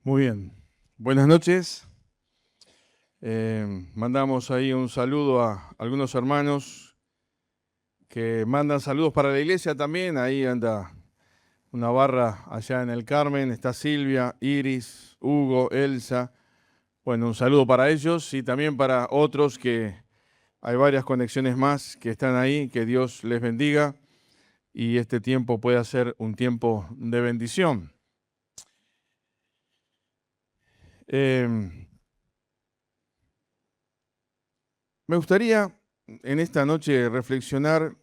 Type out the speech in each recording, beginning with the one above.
Muy bien. Buenas noches. Mandamos ahí un saludo a algunos hermanos que mandan saludos para la iglesia también. Ahí anda una barra allá en el Carmen. Está Silvia, Iris, Hugo, Elsa. Bueno, un saludo para ellos y también para otros que hay varias conexiones más que están ahí. Que Dios les bendiga y este tiempo pueda ser un tiempo de bendición. Me gustaría en esta noche reflexionar.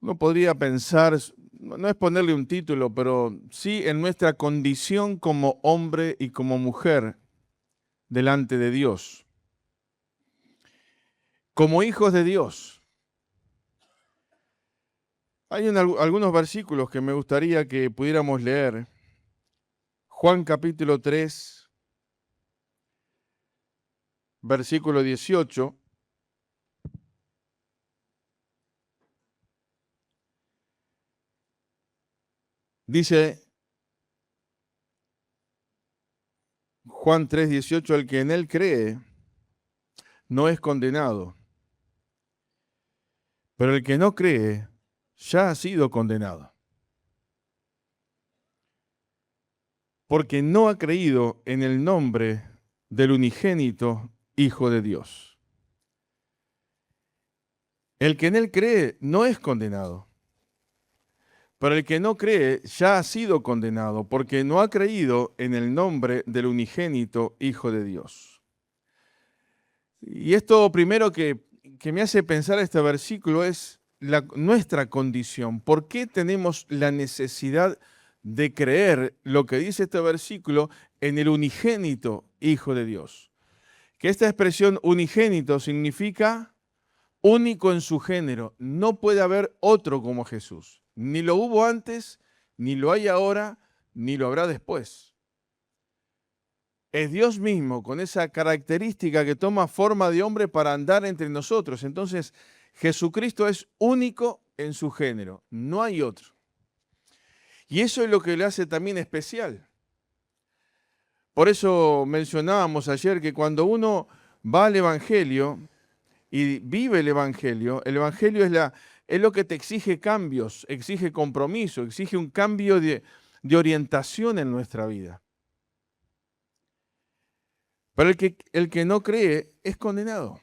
Uno podría pensar, no es ponerle un título, pero sí en nuestra condición como hombre y como mujer delante de Dios, como hijos de Dios. Hay algunos versículos que me gustaría que pudiéramos leer. Juan capítulo 3, versículo 18. Dice Juan 3, 18, el que en él cree no es condenado, pero el que no cree ya ha sido condenado, porque no ha creído en el nombre del unigénito Hijo de Dios. El que en él cree no es condenado, pero el que no cree ya ha sido condenado, porque no ha creído en el nombre del unigénito Hijo de Dios. Y esto primero que me hace pensar este versículo es nuestra condición. ¿Por qué tenemos la necesidad de creer lo que dice este versículo en el unigénito Hijo de Dios? Que esta expresión unigénito significa único en su género. No puede haber otro como Jesús. Ni lo hubo antes, ni lo hay ahora, ni lo habrá después. Es Dios mismo con esa característica que toma forma de hombre para andar entre nosotros. Entonces, Jesucristo es único en su género. No hay otro. Y eso es lo que le hace también especial. Por eso mencionábamos ayer que cuando uno va al Evangelio y vive el Evangelio es lo que te exige cambios, exige compromiso, exige un cambio de orientación en nuestra vida. Pero el que no cree es condenado.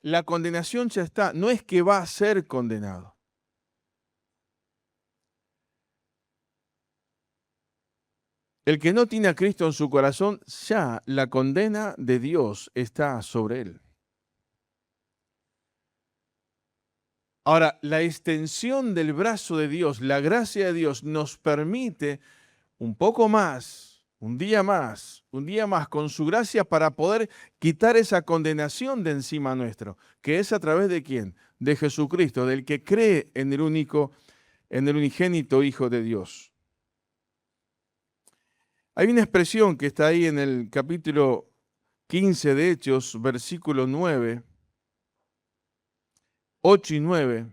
La condenación ya está, no es que va a ser condenado. El que no tiene a Cristo en su corazón, ya la condena de Dios está sobre él. Ahora, la extensión del brazo de Dios, la gracia de Dios, nos permite un poco más, un día más, con su gracia para poder quitar esa condenación de encima nuestro, que es a través de quién? De Jesucristo, del que cree en el unigénito Hijo de Dios. Hay una expresión que está ahí en el capítulo 15 de Hechos, versículo 9, 8 y 9,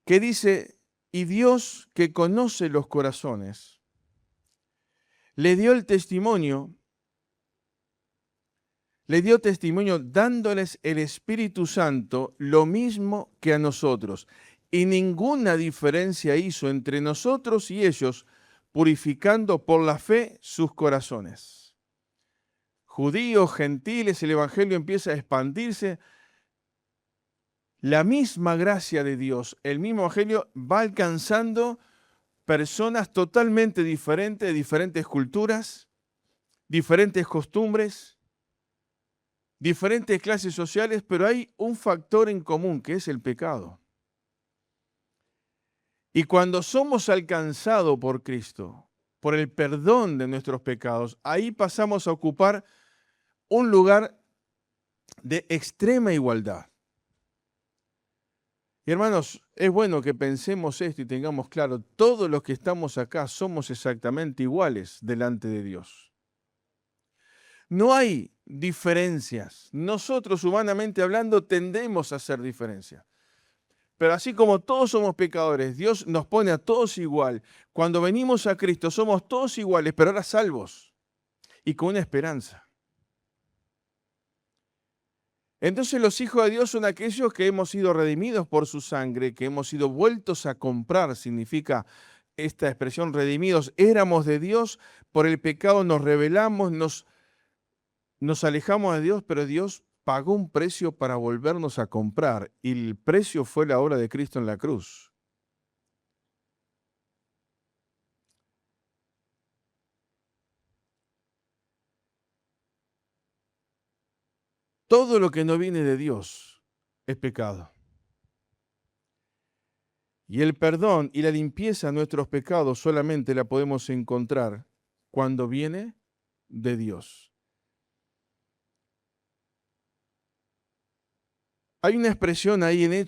que dice, y Dios que conoce los corazones, le dio testimonio dándoles el Espíritu Santo lo mismo que a nosotros, y ninguna diferencia hizo entre nosotros y ellos, purificando por la fe sus corazones. Judíos, gentiles, el Evangelio empieza a expandirse. La misma gracia de Dios, el mismo Evangelio va alcanzando personas totalmente diferentes, de diferentes culturas, diferentes costumbres, diferentes clases sociales, pero hay un factor en común que es el pecado. Y cuando somos alcanzados por Cristo, por el perdón de nuestros pecados, ahí pasamos a ocupar un lugar de extrema igualdad. Y hermanos, es bueno que pensemos esto y tengamos claro, todos los que estamos acá somos exactamente iguales delante de Dios. No hay diferencias. Nosotros, humanamente hablando, tendemos a hacer diferencias. Pero así como todos somos pecadores, Dios nos pone a todos igual. Cuando venimos a Cristo somos todos iguales, pero ahora salvos y con una esperanza. Entonces los hijos de Dios son aquellos que hemos sido redimidos por su sangre, que hemos sido vueltos a comprar, significa esta expresión redimidos. Éramos de Dios, por el pecado nos rebelamos, nos alejamos de Dios, pero Dios pagó un precio para volvernos a comprar y el precio fue la obra de Cristo en la cruz. Todo lo que no viene de Dios es pecado. Y el perdón y la limpieza de nuestros pecados solamente la podemos encontrar cuando viene de Dios. Hay una expresión ahí en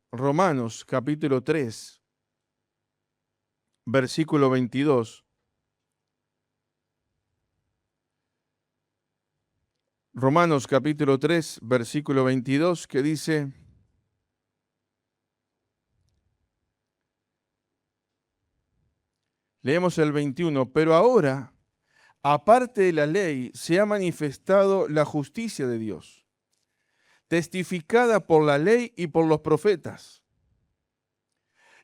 Romanos capítulo 3, versículo 22. Romanos capítulo 3, versículo 22, que dice: leemos el 21, pero ahora, aparte de la ley, se ha manifestado la justicia de Dios, testificada por la ley y por los profetas.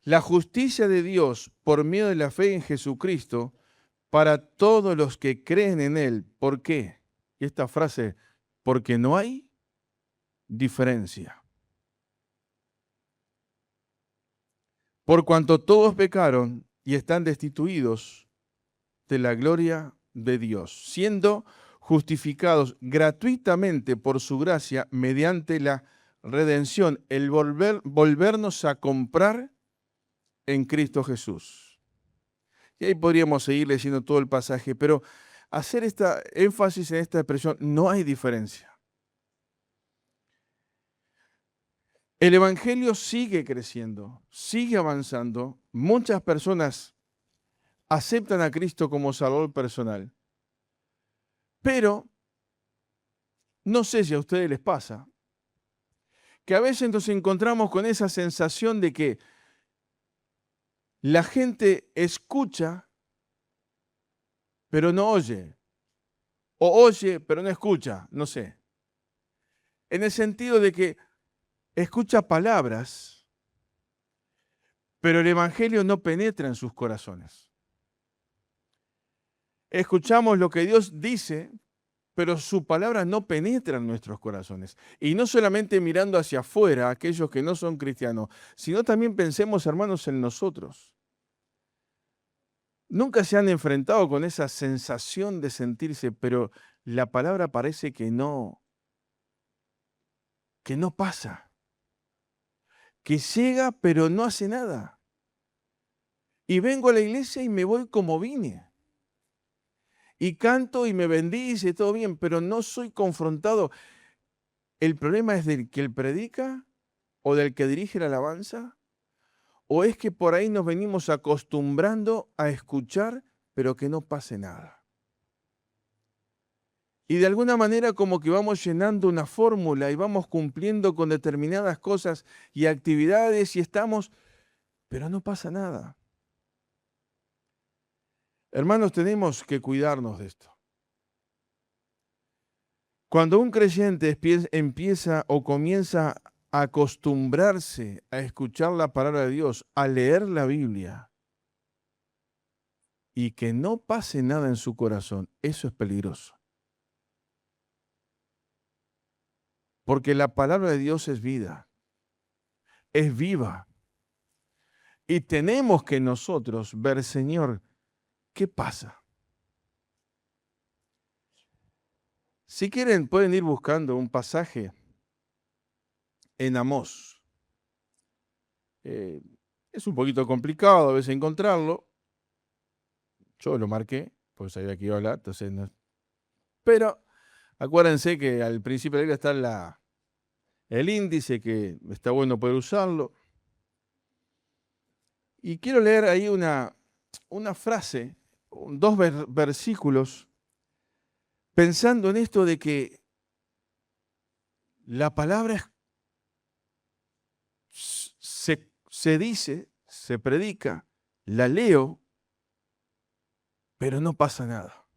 La justicia de Dios por medio de la fe en Jesucristo para todos los que creen en Él. ¿Por qué? Y esta frase, porque no hay diferencia. Por cuanto todos pecaron y están destituidos de la gloria de Dios, siendo justificados gratuitamente por su gracia mediante la redención, el volvernos a comprar en Cristo Jesús. Y ahí podríamos seguir leyendo todo el pasaje, pero hacer esta énfasis en esta expresión, no hay diferencia. El Evangelio sigue creciendo, sigue avanzando. Muchas personas aceptan a Cristo como Salvador personal. Pero no sé si a ustedes les pasa, que a veces nos encontramos con esa sensación de que la gente escucha, pero no oye. O oye, pero no escucha, no sé. En el sentido de que escucha palabras, pero el Evangelio no penetra en sus corazones. Escuchamos lo que Dios dice, pero su palabra no penetra en nuestros corazones. Y no solamente mirando hacia afuera, aquellos que no son cristianos, sino también pensemos, hermanos, en nosotros. Nunca se han enfrentado con esa sensación de sentirse, pero la palabra parece que no pasa, que llega, pero no hace nada. Y vengo a la iglesia y me voy como vine. Y canto y me bendice, todo bien, pero no soy confrontado. ¿El problema es del que él predica o del que dirige la alabanza? ¿O es que por ahí nos venimos acostumbrando a escuchar, pero que no pase nada? Y de alguna manera como que vamos llenando una fórmula y vamos cumpliendo con determinadas cosas y actividades y estamos, pero no pasa nada. Hermanos, tenemos que cuidarnos de esto. Cuando un creyente empieza o comienza a acostumbrarse a escuchar la palabra de Dios, a leer la Biblia, y que no pase nada en su corazón, eso es peligroso. Porque la palabra de Dios es vida, es viva. Y tenemos que nosotros ver, Señor, ¿qué pasa? Si quieren, pueden ir buscando un pasaje en Amós. Es un poquito complicado a veces encontrarlo. Yo lo marqué, porque sabía que iba a hablar, entonces no. Pero acuérdense que al principio de la Biblia está el índice, que está bueno poder usarlo. Y quiero leer ahí una frase, dos versículos, pensando en esto de que la palabra se dice, se predica, la leo, pero no pasa nada.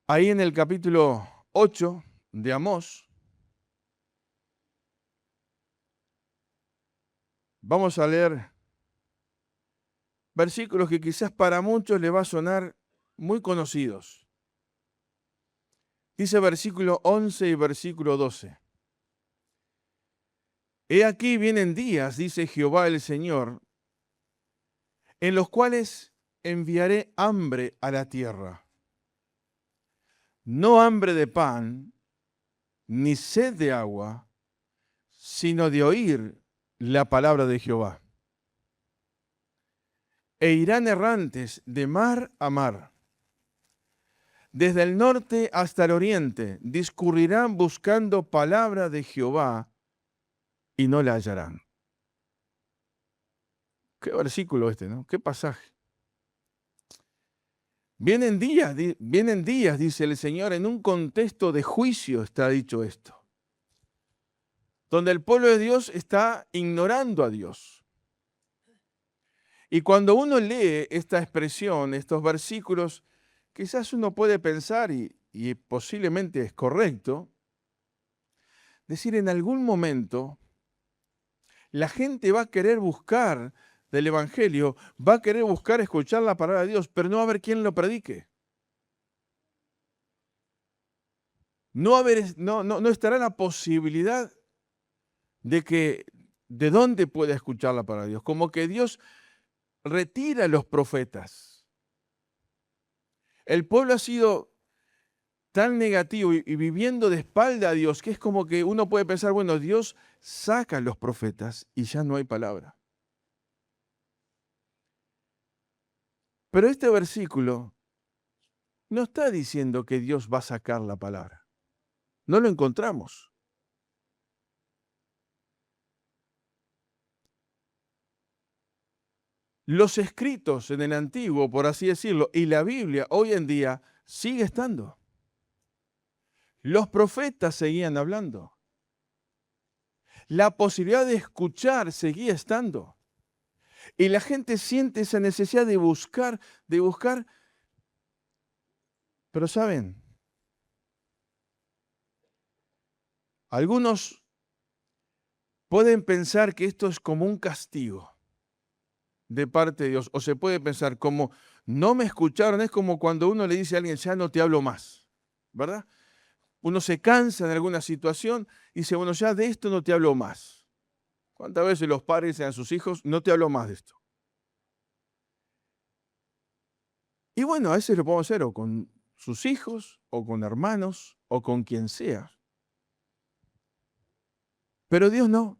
Ahí en el capítulo 8 de Amós, vamos a leer versículos que quizás para muchos le va a sonar muy conocidos. Dice versículo 11 y versículo 12. He aquí vienen días, dice Jehová el Señor, en los cuales enviaré hambre a la tierra. No hambre de pan, ni sed de agua, sino de oír la palabra de Jehová. E irán errantes de mar a mar. Desde el norte hasta el oriente discurrirán buscando palabra de Jehová y no la hallarán. Qué versículo este, ¿no? Qué pasaje. Vienen días, dice el Señor, en un contexto de juicio está dicho esto, donde el pueblo de Dios está ignorando a Dios. Y cuando uno lee esta expresión, estos versículos, quizás uno puede pensar, y posiblemente es correcto, decir en algún momento, la gente va a querer buscar del Evangelio, va a querer buscar escuchar la palabra de Dios, pero no va a haber quien lo predique. No estará la posibilidad de dónde pueda escuchar la palabra de Dios. Como que Dios retira a los profetas. El pueblo ha sido tan negativo y viviendo de espalda a Dios, que es como que uno puede pensar, bueno, Dios saca a los profetas y ya no hay palabra. Pero este versículo no está diciendo que Dios va a sacar la palabra. No lo encontramos. Los escritos en el Antiguo, por así decirlo, y la Biblia hoy en día sigue estando. Los profetas seguían hablando. La posibilidad de escuchar seguía estando. Y la gente siente esa necesidad de buscar. Pero ¿saben? Algunos pueden pensar que esto es como un castigo de parte de Dios. O se puede pensar como, no me escucharon. Es como cuando uno le dice a alguien, ya no te hablo más. ¿Verdad? Uno se cansa en alguna situación y dice, bueno, ya de esto no te hablo más. ¿Cuántas veces los padres dicen a sus hijos, no te hablo más de esto? Y bueno, a veces lo podemos hacer o con sus hijos, o con hermanos, o con quien sea. Pero Dios no.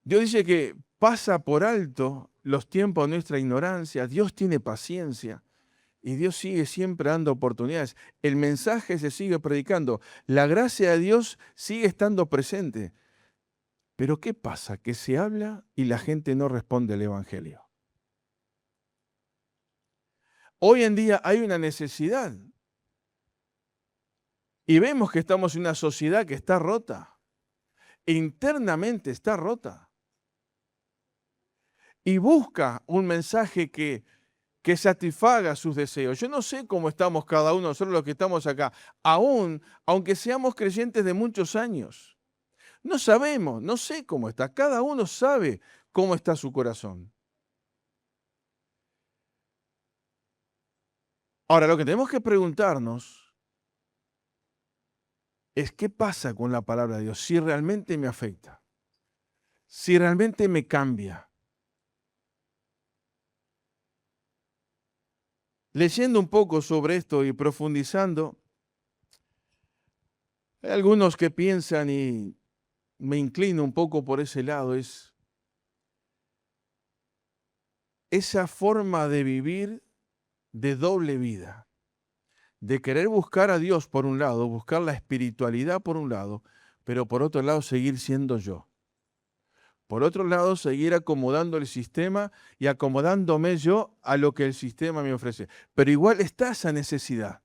Dios dice que pasa por alto los tiempos de nuestra ignorancia. Dios tiene paciencia y Dios sigue siempre dando oportunidades. El mensaje se sigue predicando. La gracia de Dios sigue estando presente. Pero ¿qué pasa? Que se habla y la gente no responde al Evangelio. Hoy en día hay una necesidad. Y vemos que estamos en una sociedad que está rota. Internamente está rota. Y busca un mensaje que satisfaga sus deseos. Yo no sé cómo estamos cada uno, nosotros los que estamos acá, aunque seamos creyentes de muchos años. No sabemos, no sé cómo está. Cada uno sabe cómo está su corazón. Ahora, lo que tenemos que preguntarnos es qué pasa con la palabra de Dios, si realmente me afecta, si realmente me cambia. Leyendo un poco sobre esto y profundizando, hay algunos que piensan, y me inclino un poco por ese lado, es esa forma de vivir de doble vida, de querer buscar a Dios por un lado, buscar la espiritualidad por un lado, pero por otro lado seguir siendo yo. Por otro lado, seguir acomodando el sistema y acomodándome yo a lo que el sistema me ofrece. Pero igual está esa necesidad.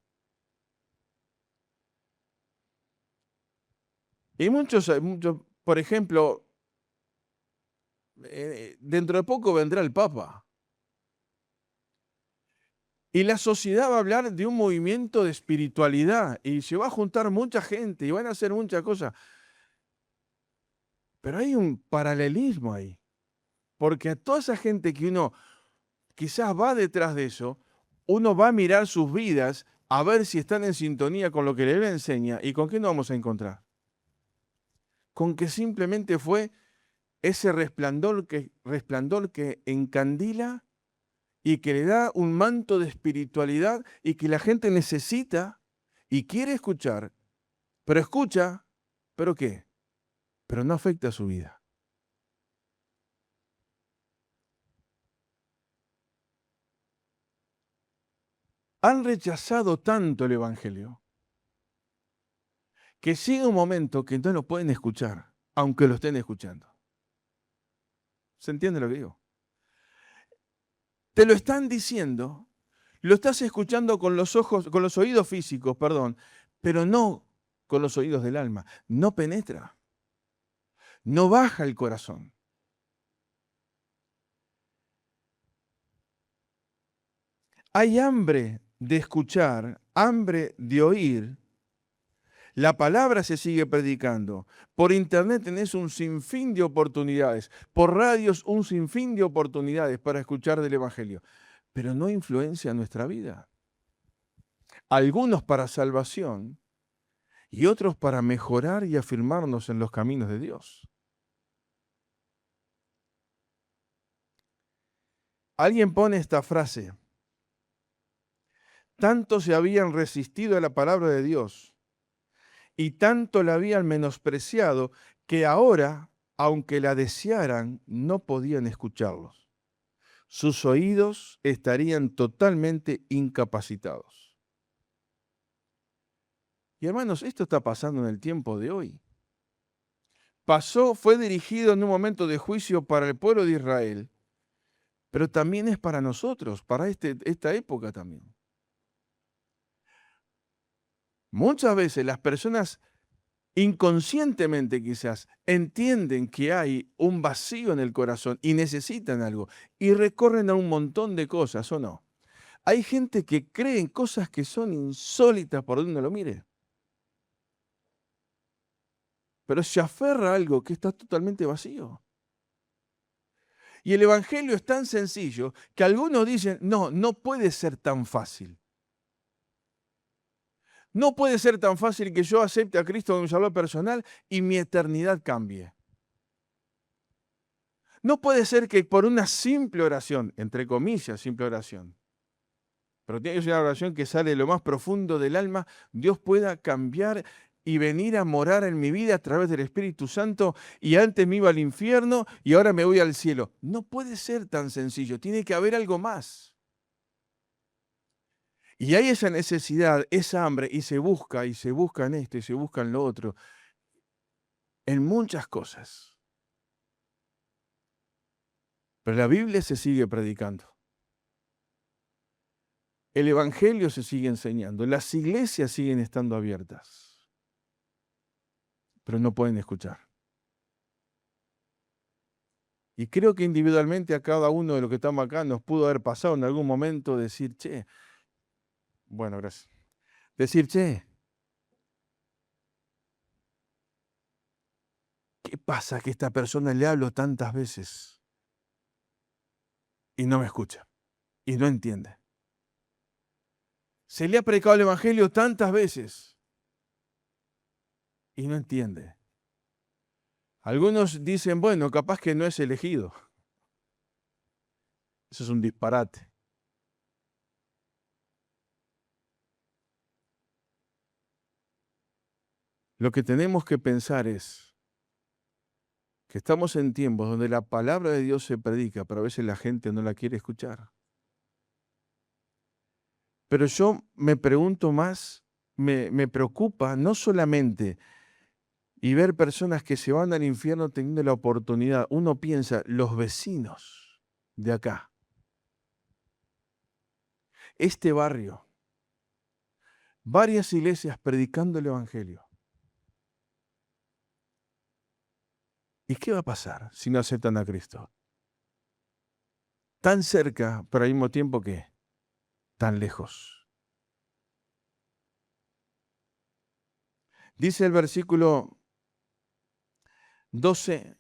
Y muchos, por ejemplo, dentro de poco vendrá el Papa. Y la sociedad va a hablar de un movimiento de espiritualidad y se va a juntar mucha gente y van a hacer muchas cosas. Pero hay un paralelismo ahí. Porque a toda esa gente que uno quizás va detrás de eso, uno va a mirar sus vidas a ver si están en sintonía con lo que la Biblia enseña. ¿Y con qué nos vamos a encontrar? Con que simplemente fue ese resplandor que encandila y que le da un manto de espiritualidad y que la gente necesita y quiere escuchar, pero escucha, ¿pero qué? Pero no afecta a su vida. Han rechazado tanto el Evangelio que llega un momento que no lo pueden escuchar, aunque lo estén escuchando. ¿Se entiende lo que digo? Te lo están diciendo, lo estás escuchando con los ojos, con los oídos físicos, perdón, pero no con los oídos del alma. No penetra, no baja el corazón. Hay hambre de escuchar, hambre de oír. La palabra se sigue predicando. Por internet tenés un sinfín de oportunidades. Por radios un sinfín de oportunidades para escuchar del Evangelio. Pero no influencia nuestra vida. Algunos para salvación y otros para mejorar y afirmarnos en los caminos de Dios. Alguien pone esta frase. Tanto se habían resistido a la palabra de Dios y tanto la habían menospreciado que ahora, aunque la desearan, no podían escucharlos. Sus oídos estarían totalmente incapacitados. Y hermanos, esto está pasando en el tiempo de hoy. Fue dirigido en un momento de juicio para el pueblo de Israel, pero también es para nosotros, para esta época también. Muchas veces las personas inconscientemente quizás entienden que hay un vacío en el corazón y necesitan algo y recorren a un montón de cosas, ¿o no? Hay gente que cree en cosas que son insólitas por donde uno lo mire, pero se aferra a algo que está totalmente vacío. Y el Evangelio es tan sencillo que algunos dicen, no, no puede ser tan fácil. No puede ser tan fácil que yo acepte a Cristo como mi Salvador personal y mi eternidad cambie. No puede ser que por una simple oración, entre comillas, simple oración, pero tiene que ser una oración que sale de lo más profundo del alma, Dios pueda cambiar y venir a morar en mi vida a través del Espíritu Santo y antes me iba al infierno y ahora me voy al cielo. No puede ser tan sencillo, tiene que haber algo más. Y hay esa necesidad, esa hambre, y se busca en esto, y se busca en lo otro, en muchas cosas. Pero la Biblia se sigue predicando. El Evangelio se sigue enseñando. Las iglesias siguen estando abiertas. Pero no pueden escuchar. Y creo que individualmente a cada uno de los que estamos acá nos pudo haber pasado en algún momento decir, che, bueno, gracias. Decir, che, ¿qué pasa que a esta persona le hablo tantas veces y no me escucha y no entiende? Se le ha predicado el Evangelio tantas veces y no entiende. Algunos dicen, bueno, capaz que no es elegido. Eso es un disparate. Lo que tenemos que pensar es que estamos en tiempos donde la palabra de Dios se predica, pero a veces la gente no la quiere escuchar. Pero yo me pregunto más, me preocupa no solamente y ver personas que se van al infierno teniendo la oportunidad. Uno piensa, los vecinos de acá, este barrio, varias iglesias predicando el Evangelio. ¿Y qué va a pasar si no aceptan a Cristo? tan cerca, pero al mismo tiempo que tan lejos. Dice el versículo 12,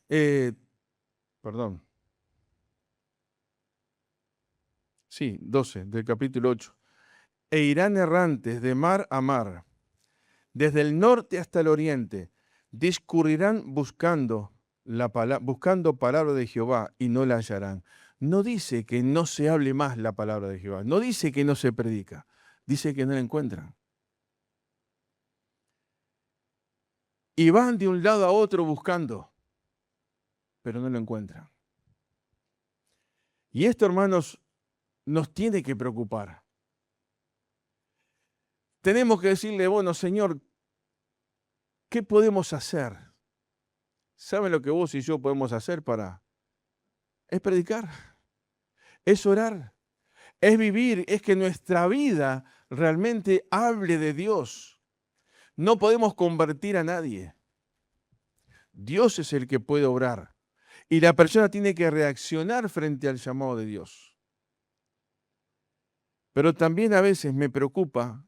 perdón, sí, 12 del capítulo 8. E irán errantes de mar a mar, desde el norte hasta el oriente, discurrirán buscando palabra de Jehová y no la hallarán. No dice que no se hable más la palabra de Jehová, no dice que no se predica, dice que no la encuentran. Y van de un lado a otro buscando, pero no lo encuentran. Y esto, hermanos, nos tiene que preocupar. Tenemos que decirle, bueno, Señor, ¿qué podemos hacer? ¿Saben lo que vos y yo podemos hacer para? Es predicar, es orar, es vivir, es que nuestra vida realmente hable de Dios. No podemos convertir a nadie. Dios es el que puede obrar. Y la persona tiene que reaccionar frente al llamado de Dios. Pero también a veces me preocupa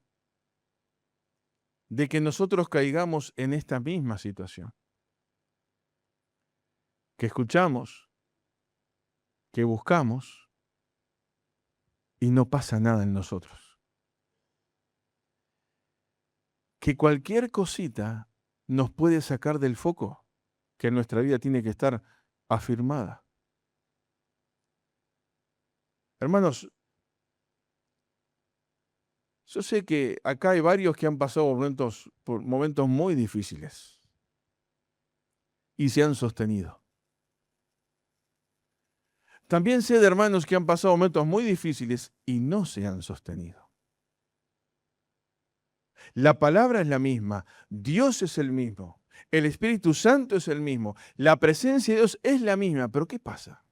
de que nosotros caigamos en esta misma situación. Que escuchamos, que buscamos y no pasa nada en nosotros. Que cualquier cosita nos puede sacar del foco, que nuestra vida tiene que estar afirmada. Hermanos, yo sé que acá hay varios que han pasado por momentos muy difíciles y se han sostenido. También sé de hermanos que han pasado momentos muy difíciles y no se han sostenido. La palabra es la misma, Dios es el mismo, el Espíritu Santo es el mismo, la presencia de Dios es la misma, pero ¿qué pasa?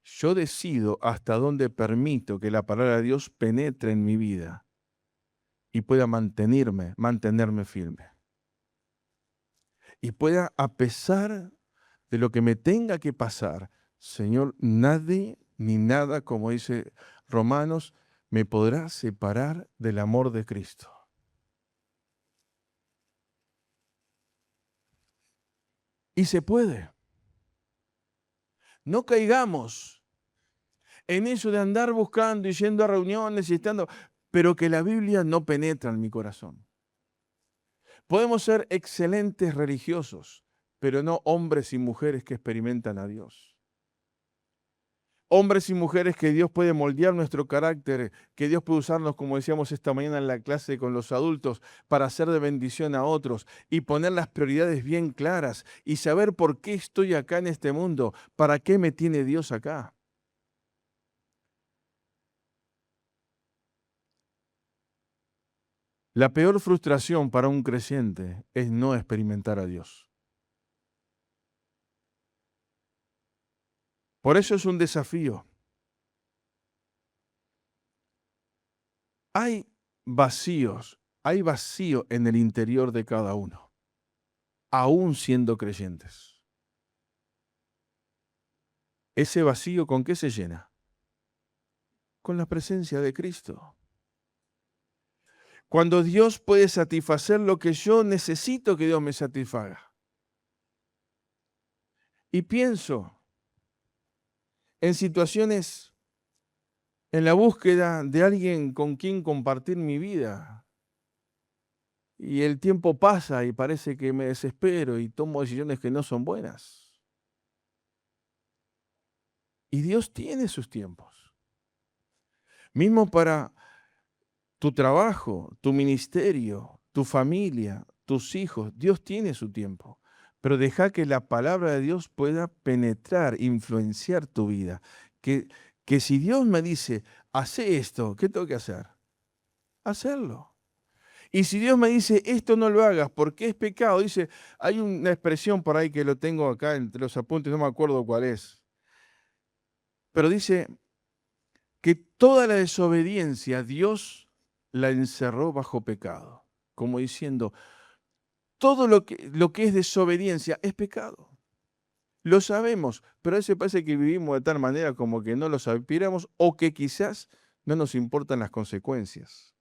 Yo decido hasta dónde permito que la palabra de Dios penetre en mi vida y pueda mantenerme firme. Y pueda, a pesar de lo que me tenga que pasar, Señor, nadie ni nada, como dice Romanos, me podrá separar del amor de Cristo. Y se puede. No caigamos en eso de andar buscando y yendo a reuniones y estando, pero que la Biblia no penetra en mi corazón. Podemos ser excelentes religiosos, pero no hombres y mujeres que experimentan a Dios. Hombres y mujeres que Dios puede moldear nuestro carácter, que Dios puede usarnos, como decíamos esta mañana en la clase con los adultos, para hacer de bendición a otros y poner las prioridades bien claras y saber por qué estoy acá en este mundo, para qué me tiene Dios acá. La peor frustración para un creyente es no experimentar a Dios. Por eso es un desafío. Hay hay vacío en el interior de cada uno, aún siendo creyentes. ¿Ese vacío con qué se llena? Con la presencia de Cristo. Cuando Dios puede satisfacer lo que yo necesito que Dios me satisfaga. Y pienso en situaciones, en la búsqueda de alguien con quien compartir mi vida. Y el tiempo pasa y parece que me desespero y tomo decisiones que no son buenas. Y Dios tiene sus tiempos. Mismo para tu trabajo, tu ministerio, tu familia, tus hijos, Dios tiene su tiempo. Pero deja que la palabra de Dios pueda penetrar, influenciar tu vida. Que si Dios me dice, hace esto, ¿qué tengo que hacer? Hacerlo. Y si Dios me dice, esto no lo hagas porque es pecado, dice, hay una expresión por ahí que lo tengo acá entre los apuntes, no me acuerdo cuál es. Pero dice que toda la desobediencia Dios la encerró bajo pecado. Como diciendo, todo lo que es desobediencia es pecado. Lo sabemos, pero a veces parece que vivimos de tal manera como que no lo supiéramos o que quizás no nos importan las consecuencias.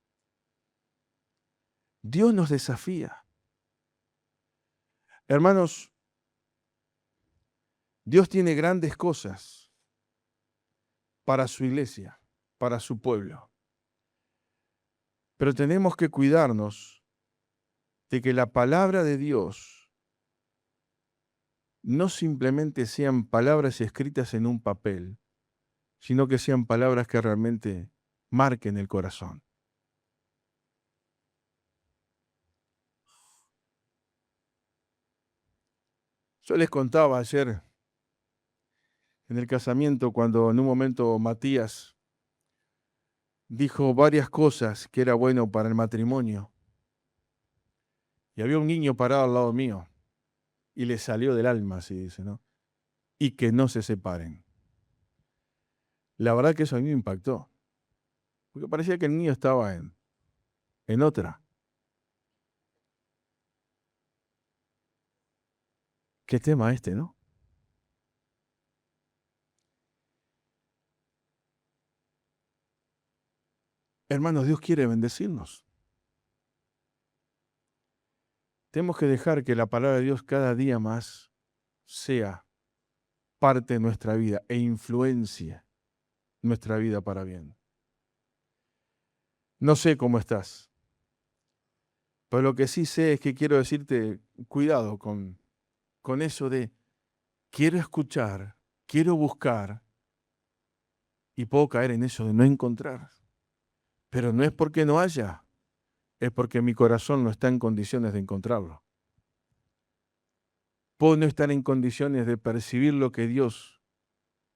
Dios nos desafía. Hermanos, Dios tiene grandes cosas para su iglesia, para su pueblo. Pero tenemos que cuidarnos de que la palabra de Dios no simplemente sean palabras escritas en un papel, sino que sean palabras que realmente marquen el corazón. Yo les contaba ayer en el casamiento cuando en un momento Matías dijo varias cosas que era bueno para el matrimonio. Y había un niño parado al lado mío y le salió del alma, así dice, ¿no? Y que no se separen. La verdad que eso a mí me impactó, porque parecía que el niño estaba en otra. ¿Qué tema este, no? Hermanos, Dios quiere bendecirnos. Tenemos que dejar que la palabra de Dios cada día más sea parte de nuestra vida e influencie nuestra vida para bien. No sé cómo estás, pero lo que sí sé es que quiero decirte, cuidado con eso de quiero escuchar, quiero buscar y puedo caer en eso de no encontrar. Pero no es porque no haya, es porque mi corazón no está en condiciones de encontrarlo. Puedo no estar en condiciones de percibir lo que Dios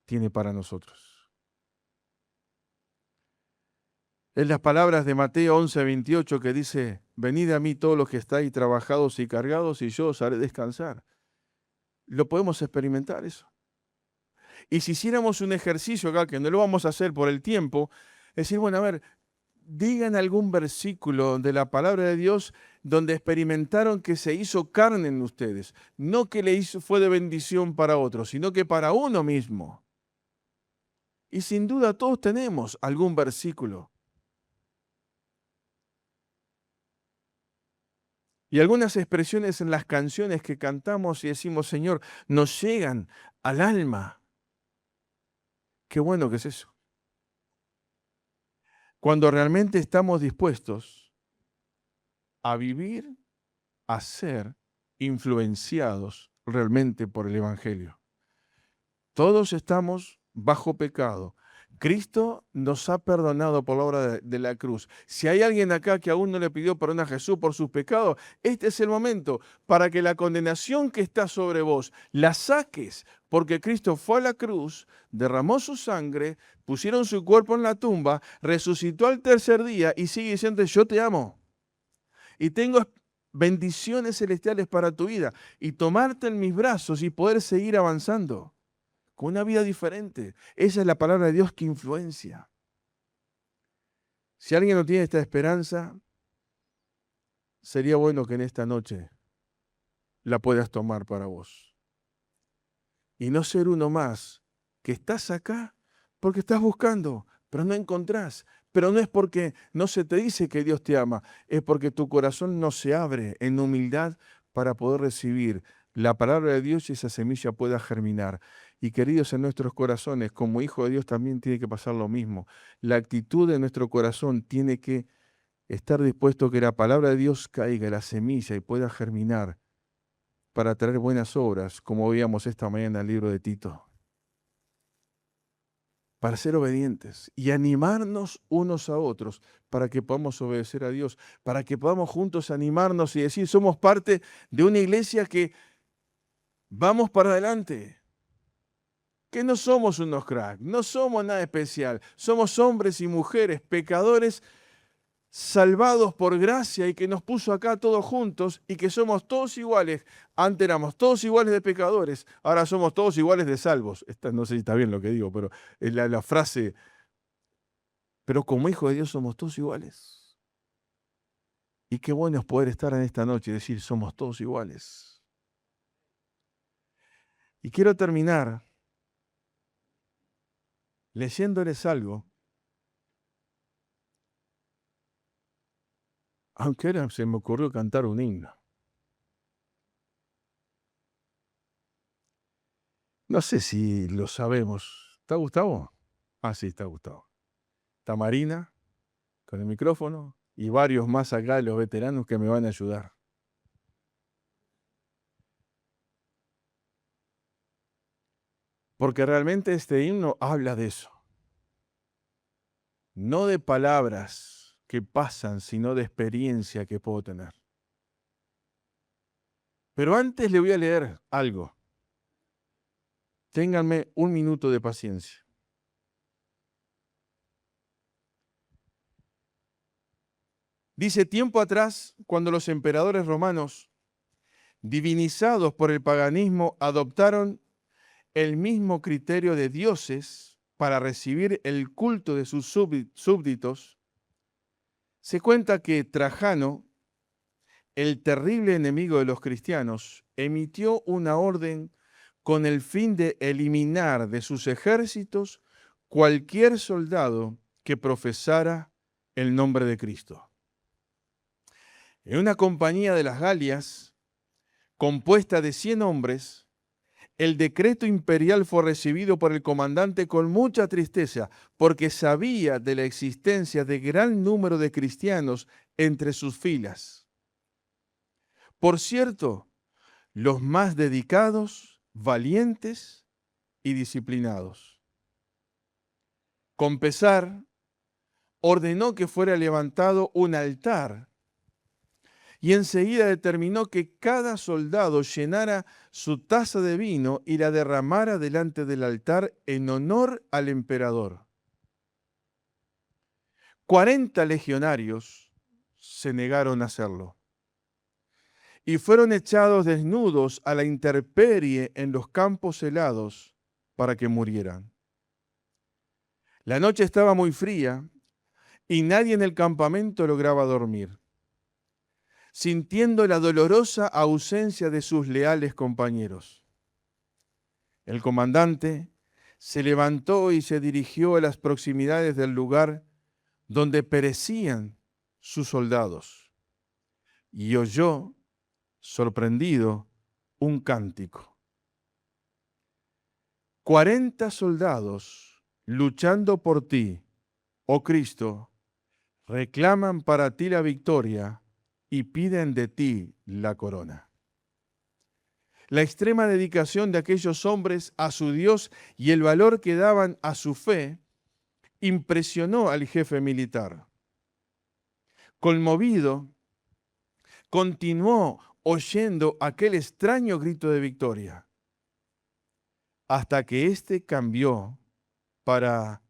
tiene para nosotros. Es las palabras de Mateo 11:28 que dice, venid a mí todos los que estáis trabajados y cargados y yo os haré descansar. Lo podemos experimentar eso. Y si hiciéramos un ejercicio acá, que no lo vamos a hacer por el tiempo, es decir, bueno, a ver, digan algún versículo de la palabra de Dios donde experimentaron que se hizo carne en ustedes. No que fue de bendición para otros, sino que para uno mismo. Y sin duda todos tenemos algún versículo. Y algunas expresiones en las canciones que cantamos y decimos, Señor, nos llegan al alma. Qué bueno que es eso. Cuando realmente estamos dispuestos a vivir, a ser influenciados realmente por el Evangelio. Todos estamos bajo pecado. Cristo nos ha perdonado por la obra de la cruz. Si hay alguien acá que aún no le pidió perdón a Jesús por sus pecados, este es el momento para que la condenación que está sobre vos la saques, porque Cristo fue a la cruz, derramó su sangre, pusieron su cuerpo en la tumba, resucitó al tercer día y sigue diciendo, yo te amo. Y tengo bendiciones celestiales para tu vida y tomarte en mis brazos y poder seguir avanzando con una vida diferente. Esa es la palabra de Dios que influencia. Si alguien no tiene esta esperanza, sería bueno que en esta noche la puedas tomar para vos. Y no ser uno más que estás acá porque estás buscando, pero no encontrás. Pero no es porque no se te dice que Dios te ama, es porque tu corazón no se abre en humildad para poder recibir la palabra de Dios y esa semilla pueda germinar. Y queridos, en nuestros corazones, como hijo de Dios también tiene que pasar lo mismo. La actitud de nuestro corazón tiene que estar dispuesto a que la palabra de Dios caiga, la semilla y pueda germinar para traer buenas obras, como veíamos esta mañana en el libro de Tito. Para ser obedientes y animarnos unos a otros para que podamos obedecer a Dios, para que podamos juntos animarnos y decir, somos parte de una iglesia que vamos para adelante, que no somos unos cracks, no somos nada especial, somos hombres y mujeres, pecadores salvados por gracia y que nos puso acá todos juntos y que somos todos iguales. Antes éramos todos iguales de pecadores, ahora somos todos iguales de salvos. Esta, no sé si está bien lo que digo, pero es la frase, pero como hijos de Dios somos todos iguales. Y qué bueno es poder estar en esta noche y decir, somos todos iguales. Y quiero terminar leyéndoles algo, aunque ahora se me ocurrió cantar un himno. No sé si lo sabemos. ¿Está Gustavo? Ah, sí, está Gustavo. Está Marina con el micrófono y varios más acá de los veteranos que me van a ayudar. Porque realmente este himno habla de eso. No de palabras que pasan, sino de experiencia que puedo tener. Pero antes le voy a leer algo. Ténganme un minuto de paciencia. Dice, tiempo atrás, cuando los emperadores romanos, divinizados por el paganismo, adoptaron el mismo criterio de dioses para recibir el culto de sus súbditos, se cuenta que Trajano, el terrible enemigo de los cristianos, emitió una orden con el fin de eliminar de sus ejércitos cualquier soldado que profesara el nombre de Cristo. En una compañía de las Galias, compuesta de 100 hombres, el decreto imperial fue recibido por el comandante con mucha tristeza, porque sabía de la existencia de gran número de cristianos entre sus filas. Por cierto, los más dedicados, valientes y disciplinados. Con pesar, ordenó que fuera levantado un altar y enseguida determinó que cada soldado llenara su taza de vino y la derramara delante del altar en honor al emperador. 40 legionarios se negaron a hacerlo y fueron echados desnudos a la intemperie en los campos helados para que murieran. La noche estaba muy fría y nadie en el campamento lograba dormir, sintiendo la dolorosa ausencia de sus leales compañeros. El comandante se levantó y se dirigió a las proximidades del lugar donde perecían sus soldados y oyó, sorprendido, un cántico. 40 soldados luchando por ti, oh Cristo, reclaman para ti la victoria y piden de ti la corona. La extrema dedicación de aquellos hombres a su Dios y el valor que daban a su fe impresionó al jefe militar. Conmovido, continuó oyendo aquel extraño grito de victoria, hasta que éste cambió para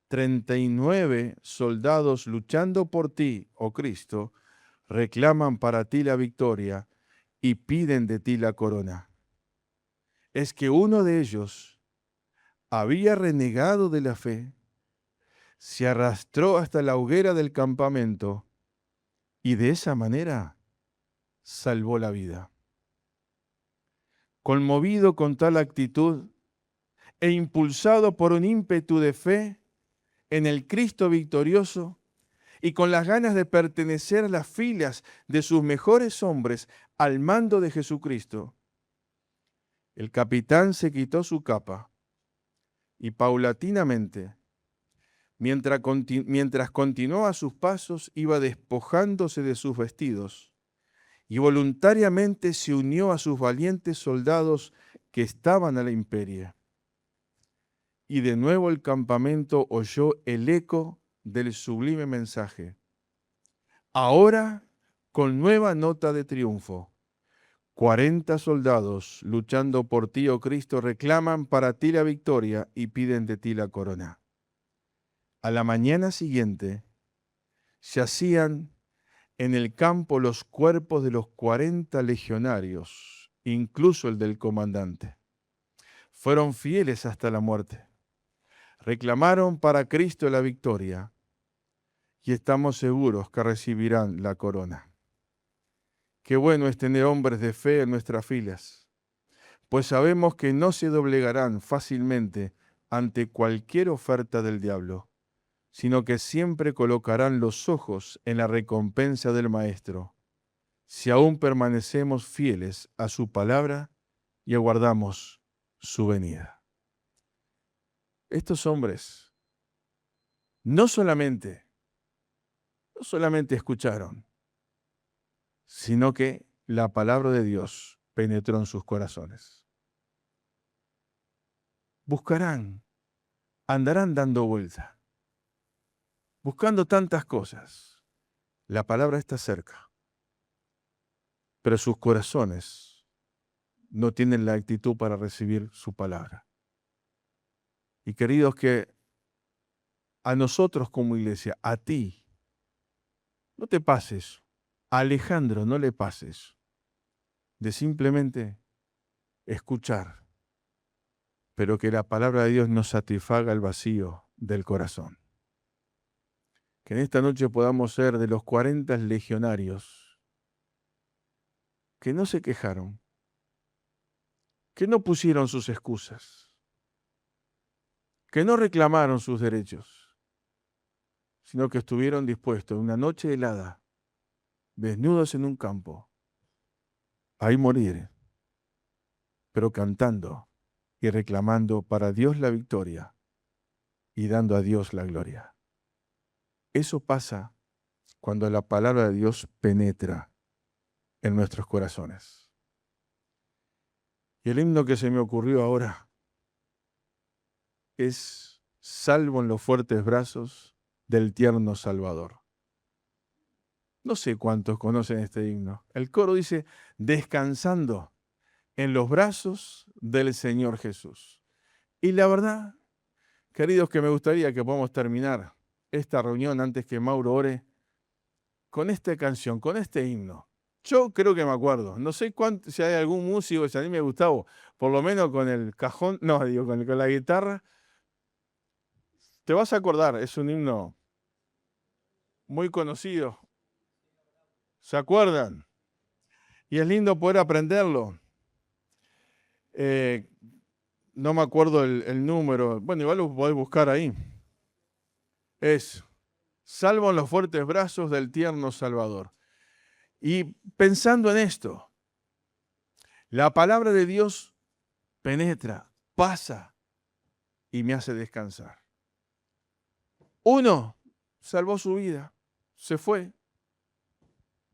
39 soldados luchando por ti, oh Cristo, reclaman para ti la victoria y piden de ti la corona. Es que uno de ellos había renegado de la fe, se arrastró hasta la hoguera del campamento y de esa manera salvó la vida. Conmovido con tal actitud e impulsado por un ímpetu de fe en el Cristo victorioso y con las ganas de pertenecer a las filas de sus mejores hombres al mando de Jesucristo, el capitán se quitó su capa y paulatinamente, mientras continuaba sus pasos, iba despojándose de sus vestidos y voluntariamente se unió a sus valientes soldados que estaban a la imperie. Y de nuevo el campamento oyó el eco del sublime mensaje. Ahora, con nueva nota de triunfo, 40 soldados luchando por ti, oh Cristo, reclaman para ti la victoria y piden de ti la corona. A la mañana siguiente, yacían en el campo los cuerpos de los 40 legionarios, incluso el del comandante. Fueron fieles hasta la muerte. Reclamaron para Cristo la victoria y estamos seguros que recibirán la corona. Qué bueno es tener hombres de fe en nuestras filas, pues sabemos que no se doblegarán fácilmente ante cualquier oferta del diablo, sino que siempre colocarán los ojos en la recompensa del Maestro, si aún permanecemos fieles a su palabra y aguardamos su venida. Estos hombres no solamente escucharon, sino que la palabra de Dios penetró en sus corazones. Buscarán, andarán dando vuelta, buscando tantas cosas. La palabra está cerca, pero sus corazones no tienen la actitud para recibir su palabra. Y queridos, que a nosotros como iglesia, a ti, no te pases, a Alejandro no le pases, de simplemente escuchar, pero que la palabra de Dios nos satisfaga el vacío del corazón. Que en esta noche podamos ser de los 40 legionarios que no se quejaron, que no pusieron sus excusas, que no reclamaron sus derechos, sino que estuvieron dispuestos en una noche helada, desnudos en un campo, a ir morir, pero cantando y reclamando para Dios la victoria y dando a Dios la gloria. Eso pasa cuando la palabra de Dios penetra en nuestros corazones. Y el himno que se me ocurrió ahora es Salvo en los fuertes brazos del tierno Salvador. No sé cuántos conocen este himno. El coro dice, descansando en los brazos del Señor Jesús. Y la verdad, queridos, que me gustaría que podamos terminar esta reunión antes que Mauro ore con esta canción, con este himno. Yo creo que me acuerdo. No sé si hay algún músico que se anime, Gustavo, por lo menos con el cajón, no, digo, con la guitarra. Te vas a acordar, es un himno muy conocido. ¿Se acuerdan? Y es lindo poder aprenderlo. No me acuerdo el número. Bueno, igual lo podés buscar ahí. Es Salvo en los fuertes brazos del tierno Salvador. Y pensando en esto, la palabra de Dios penetra, pasa y me hace descansar. Uno salvó su vida, se fue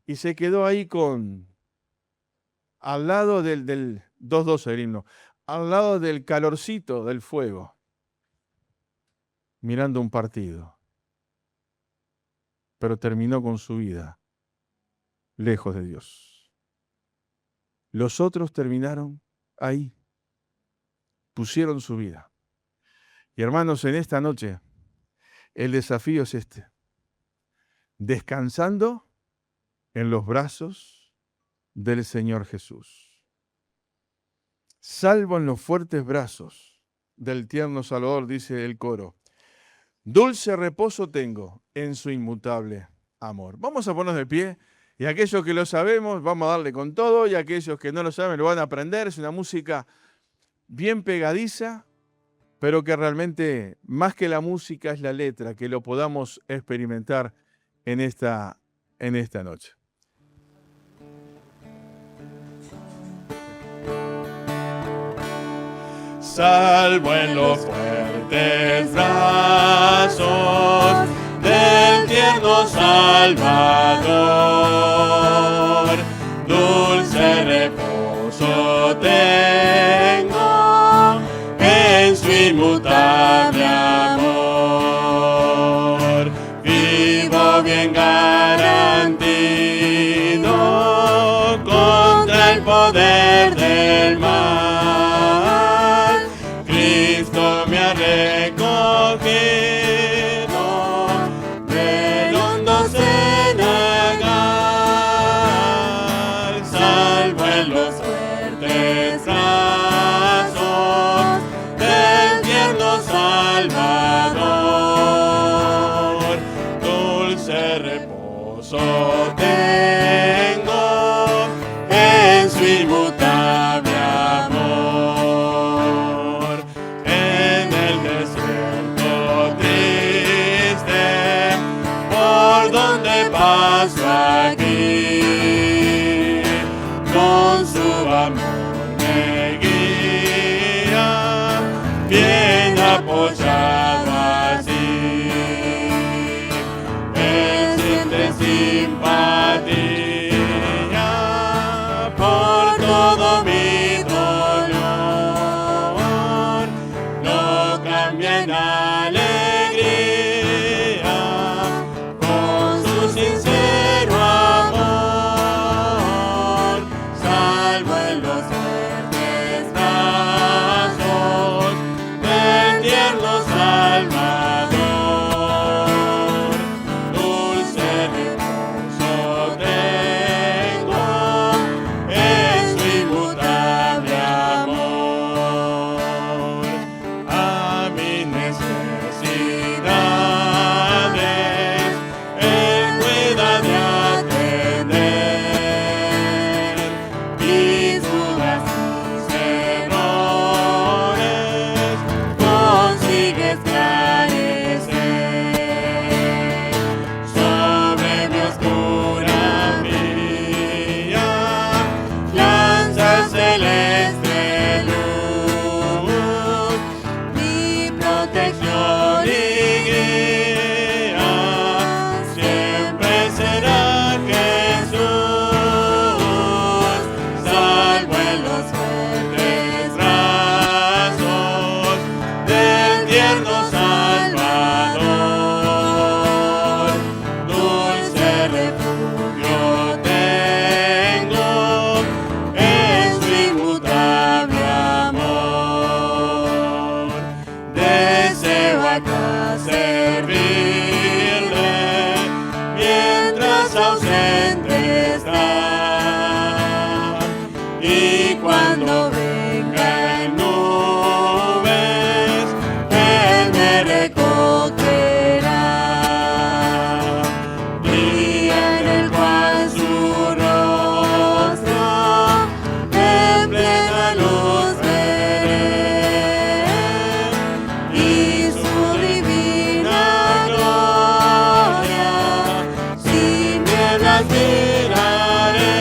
y se quedó ahí al lado del 2:12 el himno, al lado del calorcito del fuego, mirando un partido. Pero terminó con su vida lejos de Dios. Los otros terminaron ahí, pusieron su vida. Y hermanos, en esta noche, el desafío es este: descansando en los brazos del Señor Jesús. Salvo en los fuertes brazos del tierno Salvador, dice el coro. Dulce reposo tengo en su inmutable amor. Vamos a ponernos de pie y aquellos que lo sabemos vamos a darle con todo y aquellos que no lo saben lo van a aprender. Es una música bien pegadiza, pero que realmente más que la música es la letra, que lo podamos experimentar en esta noche. Salvo en los fuertes brazos del tierno Salvador, dulce reposo tengo en su inmutable amor. Vivo bien garantido contra el poder del mal. Me ha recogido del hondo cenagal, salvo en los fuertes brazos del tierno Salvador. Dulce reposo tengo en su inmutable amor. paso aquí, con su amor me guía, bien apoyado así. Él siente simpatía por todo mi dolor, lo cambia en alegría con su sincero amor, salvo en los fuertes brazos del tierno Salvador. Dulce reposo tengo en su inmutable amor. A mis necesidades Él cuida de atender, y dudas y errores consigue esclarecer. Sobre mi oscura vía lanza celeste luz, mi protección y guía siempre será Jesús, salvo en los fuertes brazos del tierno Salvador. Dulce refugio tengo en su inmutable amor. Deseo acá servirle mientras ausente está, y cuando venga en nubes Él me recogerá, día en el cual su rostro en plena luz veré, y su divina gloria sin nieblas miraré,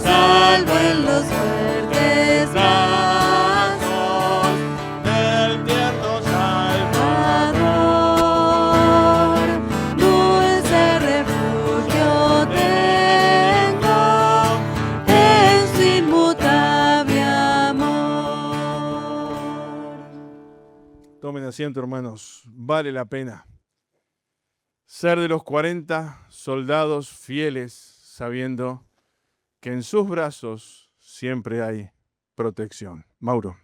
salvo en los fuertes brazos del tierno Salvador. Dulce refugio tengo en su inmutable amor. Tomen asiento, hermanos. Vale la pena ser de los 40 soldados fieles, sabiendo que en sus brazos siempre hay protección. Mauro.